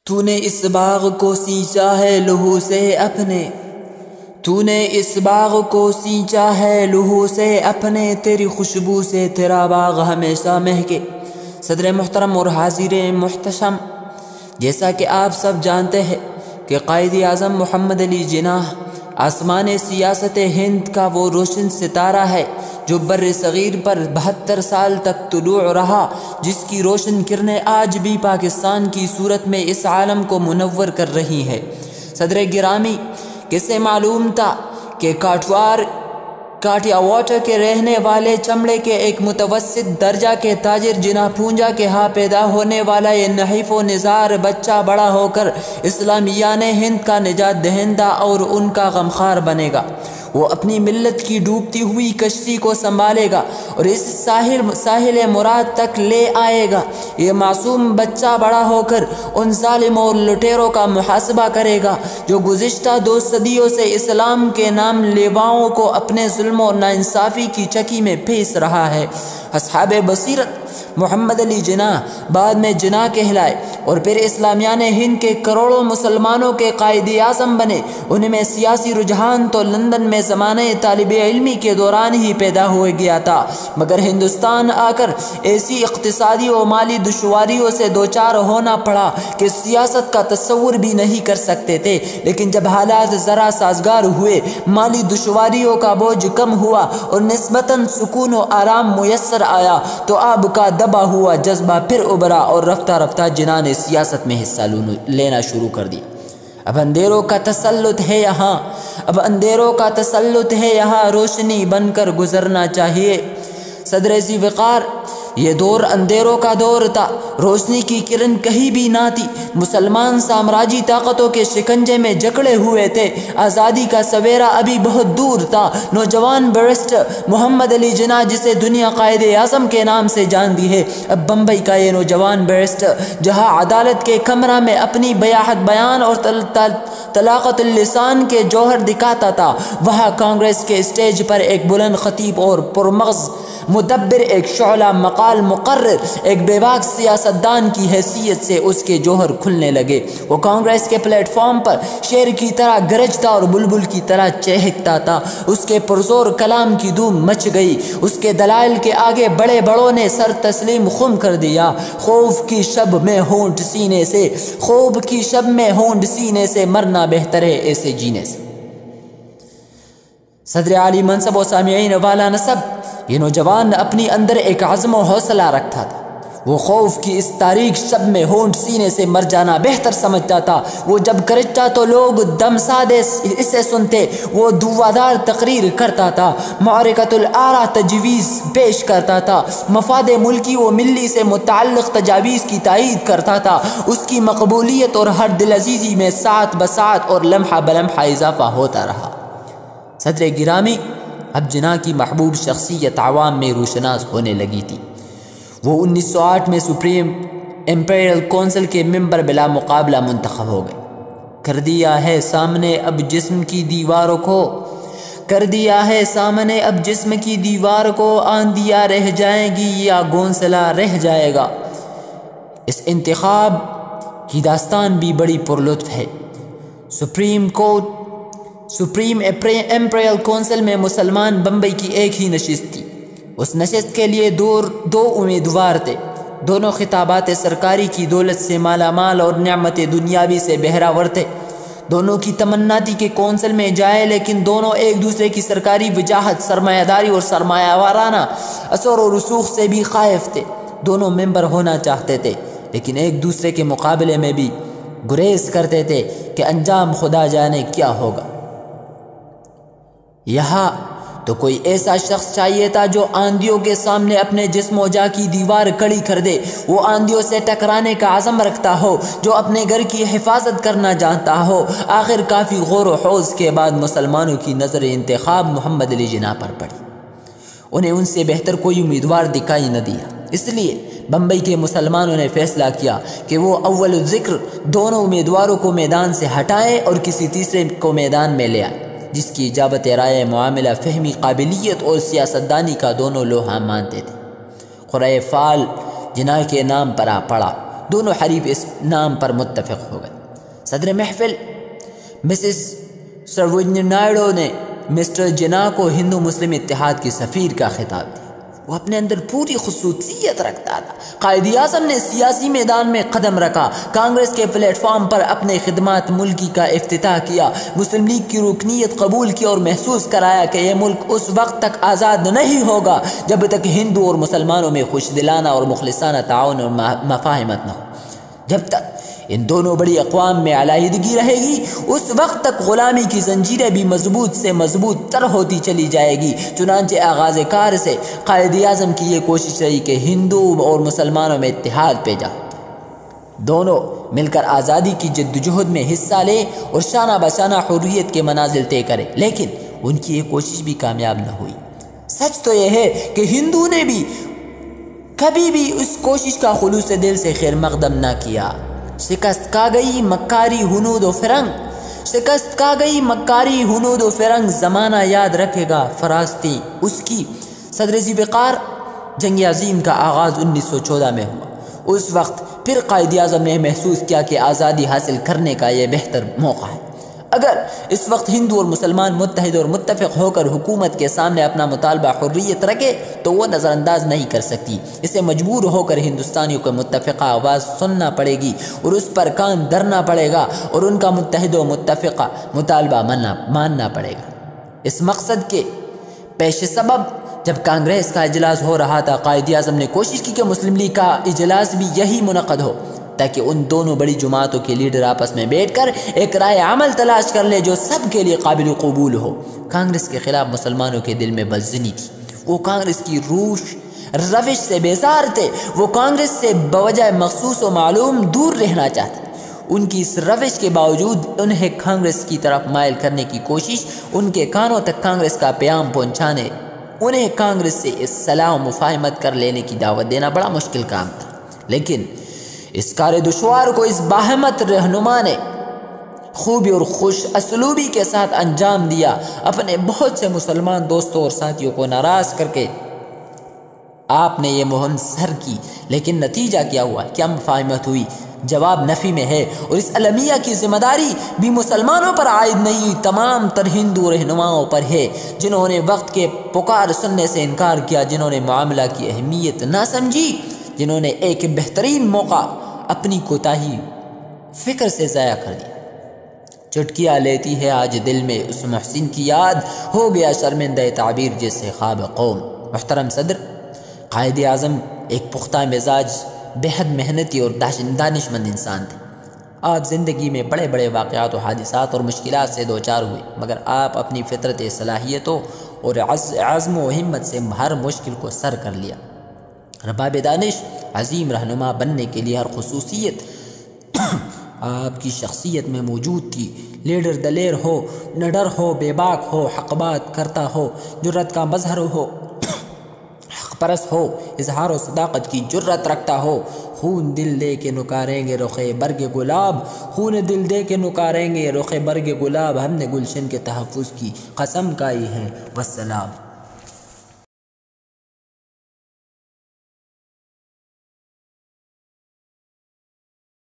تو نے اس باغ کو سینچا ہے لہو سے اپنے، تو نے اس باغ کو سینچا ہے لہو سے اپنے، تیری خوشبو سے تیرا باغ ہمیشہ مہکے۔ صدر محترم اور حاضر محتشم، جیسا کہ آپ سب جانتے ہیں کہ قائد اعظم محمد علی جناح آسمان سیاست ہند کا وہ روشن ستارہ ہے جو بر صغیر پر 72 سال تک طلوع رہا، جس کی روشن کرنیں آج بھی پاکستان کی صورت میں اس عالم کو منور کر رہی ہے۔ صدر گرامی، کسے معلوم تھا کہ کاٹیا واٹر کے رہنے والے چمڑے کے ایک متوسط درجہ کے تاجر جناح پونجا کے ہاں پیدا ہونے والا یہ نحیف و نزار بچہ بڑا ہو کر اسلامیان ہند کا نجات دہندہ اور ان کا غمخوار بنے گا۔ وہ اپنی ملت کی ڈوبتی ہوئی کشتی کو سنبھالے گا اور اس ساحل مراد تک لے آئے گا۔ یہ معصوم بچہ بڑا ہو کر ان ظالموں اور لٹیروں کا محاسبہ کرے گا جو گزشتہ 2 صدیوں سے اسلام کے نام لیواؤں کو اپنے ظلم و ناانصافی کی چکی میں پیس رہا ہے۔ اصحاب بصیرت محمد علی جناح بعد میں جناح کہلائے اور پھر اسلامیان ہند کے کروڑوں مسلمانوں کے قائد اعظم بنے۔ ان میں سیاسی رجحان تو لندن میں زمانہ طالب علمی کے دوران ہی پیدا ہو گیا تھا، مگر ہندوستان آ کر ایسی اقتصادی و مالی دشواریوں سے دوچار ہونا پڑا کہ سیاست کا تصور بھی نہیں کر سکتے تھے۔ لیکن جب حالات ذرا سازگار ہوئے، مالی دشواریوں کا بوجھ کم ہوا اور نسبتاً سکون و آرام میسر آیا تو آب کا دبا ہوا جذبہ پھر ابھرا اور رفتہ رفتہ جناح نے سیاست میں حصہ لینا شروع کر دیا۔ اب اندھیروں کا تسلط ہے یہاں، اب اندھیروں کا تسلط ہے یہاں، روشنی بن کر گزرنا چاہیے۔ صدر ذی وقار، یہ دور اندھیروں کا دور تھا، روشنی کی کرن کہیں بھی نہ تھی۔ مسلمان سامراجی طاقتوں کے شکنجے میں جکڑے ہوئے تھے، آزادی کا سویرا ابھی بہت دور تھا۔ نوجوان بیرسٹر محمد علی جناح، جسے دنیا قائد اعظم کے نام سے جانتی ہے، اب بمبئی کا یہ نوجوان بیرسٹر جہاں عدالت کے کمرہ میں اپنی بیاحت بیان اور طلاقت اللسان کے جوہر دکھاتا تھا، وہاں کانگریس کے اسٹیج پر ایک بلند خطیب اور پرمغز مدبر، ایک شعلہ مقال مقرر، ایک بے باک سیاستدان کی حیثیت سے اس کے جوہر کھلنے لگے۔ وہ کانگریس کے پلیٹ فارم پر شیر کی طرح گرجتا اور بلبل کی طرح چہکتا تھا۔ اس کے پرزور کلام کی دھوم مچ گئی، اس کے دلائل کے آگے بڑے بڑوں نے سر تسلیم خم کر دیا۔ خوف کی شب میں ہونٹ سینے سے مرنا بہتر ہے ایسے جینے سے۔ صدر عالی منصب و سامعین والا نصب، یہ نوجوان اپنی اندر ایک عزم و حوصلہ رکھتا تھا۔ وہ خوف کی اس تاریک شب میں ہونٹ سینے سے مر جانا بہتر سمجھتا تھا۔ وہ جب گرجتا تو لوگ دم سادے اسے سنتے، وہ دعوادار تقریر کرتا تھا، معرکۃ الآراء تجویز پیش کرتا تھا، مفاد ملکی و ملی سے متعلق تجاویز کی تائید کرتا تھا۔ اس کی مقبولیت اور ہر دل عزیزی میں ساعت بساعت اور لمحہ بلمحہ اضافہ ہوتا رہا۔ صدر گرامی، اب جناح کی محبوب شخصیت عوام میں روشناس ہونے لگی تھی۔ وہ 1908 میں سپریم امپیریل کونسل کے ممبر بلا مقابلہ منتخب ہو گئے۔ کر دیا ہے سامنے اب جسم کی دیواروں کو، کر دیا ہے سامنے اب جسم کی دیوار کو، آندیاں رہ جائیں گی یا گونسلہ رہ جائے گا۔ اس انتخاب کی داستان بھی بڑی پرلطف ہے۔ سپریم امپیریل کونسل میں مسلمان بمبئی کی ایک ہی نشست تھی۔ اس نشست کے لیے دو امیدوار تھے۔ دونوں خطابات سرکاری کی دولت سے مالا مال اور نعمت دنیاوی سے بہراور تھے۔ دونوں کی تمنا تھی کہ کونسل میں جائے، لیکن دونوں ایک دوسرے کی سرکاری وجاہت، سرمایہ داری اور سرمایہ وارانہ اثر و رسوخ سے بھی خائف تھے۔ دونوں ممبر ہونا چاہتے تھے، لیکن ایک دوسرے کے مقابلے میں بھی گریز کرتے تھے کہ انجام خدا جانے کیا ہوگا۔ یہاں تو کوئی ایسا شخص چاہیے تھا جو آندھیوں کے سامنے اپنے جسم و جاں کی دیوار کھڑی کر دے، وہ آندھیوں سے ٹکرانے کا عزم رکھتا ہو، جو اپنے گھر کی حفاظت کرنا جانتا ہو۔ آخر کافی غور و خوض کے بعد مسلمانوں کی نظر انتخاب محمد علی جناح پر پڑی۔ انہیں ان سے بہتر کوئی امیدوار دکھائی نہ دیا، اس لیے بمبئی کے مسلمانوں نے فیصلہ کیا کہ وہ اول الذکر دونوں امیدواروں کو میدان سے ہٹائیں اور کسی تیسرے کو میدان میں لے آئیں، جس کی اجابت رائے، معاملہ فہمی، قابلیت اور سیاستدانی کا دونوں لوہا مانتے تھے۔ قرۂ فال جناح کے نام پر آ پڑا۔ دونوں حریف اس نام پر متفق ہو گئے۔ صدر محفل مسز سروجنی نائیڈو نے مسٹر جناح کو ہندو مسلم اتحاد کی سفیر کا خطاب دیا۔ وہ اپنے اندر پوری خصوصیت رکھتا تھا۔ قائد اعظم نے سیاسی میدان میں قدم رکھا، کانگریس کے پلیٹ فارم پر اپنے خدمات ملکی کا افتتاح کیا، مسلم لیگ کی رکنیت قبول کی اور محسوس کرایا کہ یہ ملک اس وقت تک آزاد نہیں ہوگا جب تک ہندو اور مسلمانوں میں خوش دلانہ اور مخلصانہ تعاون اور مفاہمت نہ ہو۔ جب تک ان دونوں بڑی اقوام میں علیحدگی رہے گی، اس وقت تک غلامی کی زنجیریں بھی مضبوط سے مضبوط تر ہوتی چلی جائے گی۔ چنانچہ آغاز کار سے قائد اعظم کی یہ کوشش رہی کہ ہندو اور مسلمانوں میں اتحاد پیدا ہو، دونوں مل کر آزادی کی جدوجہد میں حصہ لیں اور شانہ بشانہ حریت کے منازل طے کریں، لیکن ان کی یہ کوشش بھی کامیاب نہ ہوئی۔ سچ تو یہ ہے کہ ہندو نے بھی کبھی بھی اس کوشش کا خلوص دل سے خیر مقدم نہ کیا۔ شکست کا گئی مکاری ہنود و فرنگ، شکست کا گئی مکاری ہنود و فرنگ، زمانہ یاد رکھے گا فراستی اس کی۔ صدر ذوالفقار جنگ عظیم کا آغاز 1914 میں ہوا۔ اس وقت پھر قائد اعظم نے محسوس کیا کہ آزادی حاصل کرنے کا یہ بہتر موقع ہے۔ اگر اس وقت ہندو اور مسلمان متحد اور متفق ہو کر حکومت کے سامنے اپنا مطالبہ حریت رکھے تو وہ نظر انداز نہیں کر سکتی۔ اسے مجبور ہو کر ہندوستانیوں کو متفقہ آواز سننا پڑے گی اور اس پر کان دھرنا پڑے گا اور ان کا متحد و متفقہ مطالبہ ماننا پڑے گا۔ اس مقصد کے پیش سبب جب کانگریس کا اجلاس ہو رہا تھا، قائد اعظم نے کوشش کی کہ مسلم لیگ کا اجلاس بھی یہی منعقد ہو تاکہ ان دونوں بڑی جماعتوں کے لیڈر آپس میں بیٹھ کر ایک رائے عمل تلاش کر لے جو سب کے لیے قابل قبول ہو۔ کانگریس کے خلاف مسلمانوں کے دل میں بدظنی تھی۔ وہ کانگریس کی روش سے بیزار تھے۔ وہ کانگریس سے بوجہ مخصوص و معلوم دور رہنا چاہتے۔ ان کی اس روش کے باوجود انہیں کانگریس کی طرف مائل کرنے کی کوشش، ان کے کانوں تک کانگریس کا پیام پہنچانے، انہیں کانگریس سے اصلاح و مفاہمت کر لینے کی دعوت دینا بڑا مشکل کام تھا۔ لیکن اس کار دشوار کو اس باہمت رہنما نے خوبی اور خوش اسلوبی کے ساتھ انجام دیا۔ اپنے بہت سے مسلمان دوستوں اور ساتھیوں کو ناراض کر کے آپ نے یہ مہم سر کی، لیکن نتیجہ کیا ہوا؟ کیا مفاہمت ہوئی؟ جواب نفی میں ہے، اور اس المیہ کی ذمہ داری بھی مسلمانوں پر عائد نہیں، تمام تر ہندو رہنماؤں پر ہے، جنہوں نے وقت کے پکار سننے سے انکار کیا، جنہوں نے معاملہ کی اہمیت نہ سمجھی، جنہوں نے ایک بہترین موقع اپنی کوتاہی فکر سے ضائع کر دیا۔ چٹکیاں لیتی ہے آج دل میں اس محسن کی یاد، ہو گیا شرمندہ تعبیر جیسے خواب قوم۔ محترم صدر، قائد اعظم ایک پختہ مزاج، بےحد محنتی اور دانش مند انسان تھے۔ آپ زندگی میں بڑے بڑے واقعات و حادثات اور مشکلات سے دوچار ہوئے، مگر آپ اپنی فطرت صلاحیتوں اور عزم و ہمت سے ہر مشکل کو سر کر لیا۔ رباب دانش، عظیم رہنما بننے کے لیے ہر خصوصیت آپ کی شخصیت میں موجود تھی۔ لیڈر دلیر ہو، نڈر ہو، بے باک ہو، حق بات کرتا ہو، جرت کا مظہر ہو، حق پرست ہو، اظہار و صداقت کی جرت رکھتا ہو۔ خون دل دے کے نکاریں گے رخ برگ گلاب، خون دل دے کے نکاریں گے رخ برگ گلاب، ہم نے گلشن کے تحفظ کی قسم کھائی ہے، والسلام۔